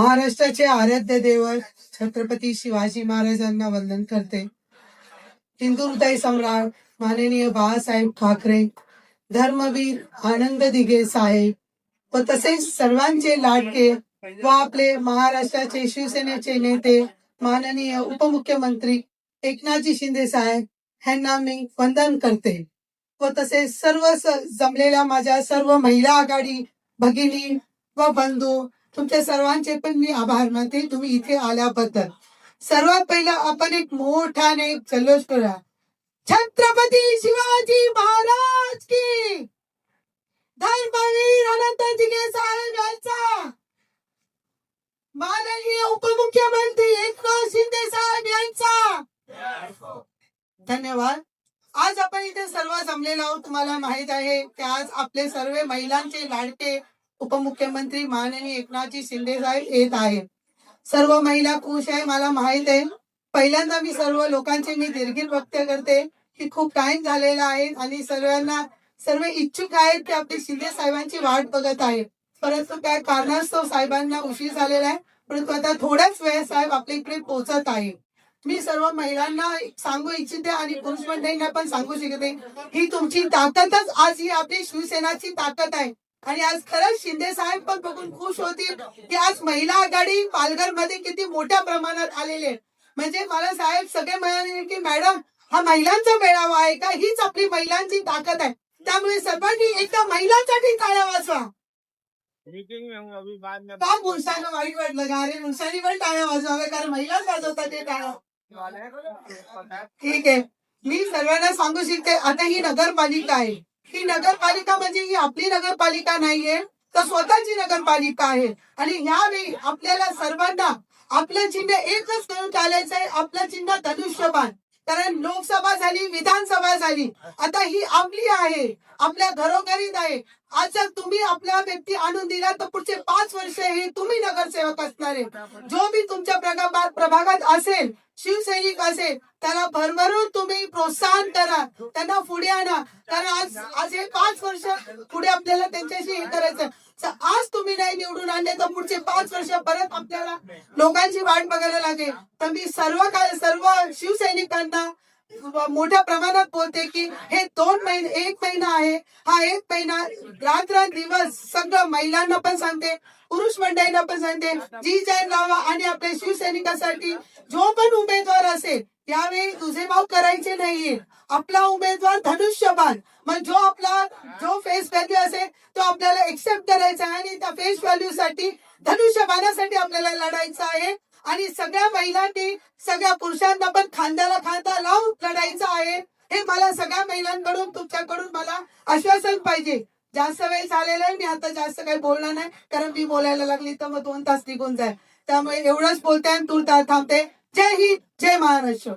महाराष्ट्राचे आराध्य दैवत छत्रपती शिवाजी महाराजांना वंदन करते. हिंदू हृदय सम्राट माननीय बाळासाहेब ठाकरे, धर्मवीर आनंद दिघे साहेब व तसेच सर्वांचे लाडके व आपले महाराष्ट्राचे शिवसेनेचे नेते माननीय उपमुख्यमंत्री एकनाथजी शिंदे साहेब यांना मी वंदन करते व तसेच सर्व जमलेल्या माझ्या सर्व महिला आघाडी भगिनी व बंधू तुमच्या सर्वांचे पण मी आभार मानते तुम्ही इथे आल्याबद्दल. सर्वात पहिला आपण एक मोठाने एक जल्लोष करूया. छत्रपती शिवाजी महाराज की, धर्मवीर अनंत दिघे साहेब यांचा, माननीय उपमुख्यमंत्री एकनाथ शिंदे साहेब यांचा धन्यवाद. आज आपण इथे सर्व जमलेलो आहोत. तुम्हाला माहित आहे की आज आपले सर्व महिलांचे लाडके उपमुख्यमंत्री माननीय एकनाथजी शिंदे साहेब येत आहेत. सर्व महिला खुश आहे मला माहित आहे. पहिल्यांदा मी सर्व लोकांचे मी दिलगीर व्यक्त करते की खूप टाइम झालेला आहे आणि सर्व इच्छुक आहेत की आपले शिंदे साहेबांची वाट बघत आहे. परंतु काय कारणास्तव साहेबांना उशीर झालेला आहे, परंतु आता थोड्याच वेळ साहेब आपल्या इकडे पोहोचत आहे. मी सर्व महिलांना सांगू इच्छिते आणि पुरुष मंडळींना पण सांगू शकते ही तुमची ताकदच आज ही आपली शिवसेनाची ताकद आहे. आणि आज खरंच शिंदे साहेब पण बघून खुश होतील की आज महिला आघाडी पालघर मध्ये किती मोठ्या प्रमाणात आलेले. म्हणजे मला साहेब सगळे म्हणाले की मॅडम हा महिलांचा मेळावा आहे का, हीच आपली महिलांची ताकद आहे. त्यामुळे सर्वांनी एकदा महिलांसाठी टाळ्या वाजवा. का पुरुषांना वाईट वाटलं का? अरे पुरुषांनी पण टाळ्या वाजवाव्या कारण महिलाच वाजवतात ते टाळ्या. ठीक आहे, मी सर्वांना सांगू शकते आता ही नगरपालिका आहे. ही नगरपालिका म्हणजे ही आपली नगरपालिका नाहीये तर स्वतःची नगरपालिका आहे. आणि यावेळी आपल्याला सर्वांना आपलं चिन्ह एकच करून चालायचं आहे. आपलं चिन्ह धनुष्यबाण. कारण लोकसभा झाली, विधानसभा झाली, आता ही आपली आहे, आपल्या घरोघरीत आहे. आज जर तुम्ही आपला व्यक्ती आणून दिला तर पुढचे 5 वर्ष हे तुम्ही नगरसेवक असणार आहे. जो भी तुमच्या प्रभागात असेल, शिवसैनिक असेल, त्याला भरभरून तुम्ही प्रोत्साहन करा, त्यांना पुढे आणा. कारण आज हे 5 वर्ष पुढे आपल्याला त्यांच्याशी हे करायचं. आज तुम्ही नाही निवडून आणले तर पुढचे 5 वर्ष परत आपल्याला लोकांची वाट बघायला लागेल. तर मी सर्व शिवसैनिकांना मोठ्या प्रमाणात बोलते की हे 2 महिने 1 महिना आहे. हा 1 महिना रात्र दिवस सगळं महिलांना पण सांगते, पुरुष मंडळींना पण सांगते, जी जाहीर लावा. आणि आपल्या शिवसैनिकांसाठी जो पण उमेदवार असेल यावेळी तुझे भाव करायचे नाहीये. आपला उमेदवार धनुष्यबाण. मग जो फेस व्हॅल्यू असेल तो आपल्याला एक्सेप्ट करायचा आहे आणि त्या फेस व्हॅल्यू साठी धनुष्यबाणासाठी आपल्याला लढायचं आहे. आणि सगळ्या महिलांनी सगळ्या पुरुषांना पण खांद्याला खांदा लावून लढायचं आहे. हे मला सगळ्या महिलांकडून तुमच्याकडून मला आश्वासन पाहिजे. जास्त वेळ झालेला आहे, मी आता जास्त काही बोलणार नाही कारण मी बोलायला लागली तर मग 2 तास निघून जाईल. त्यामुळे एवढंच बोलते आणि तूर्तास थांबते. जय हिंद, जय महाराष्ट्र.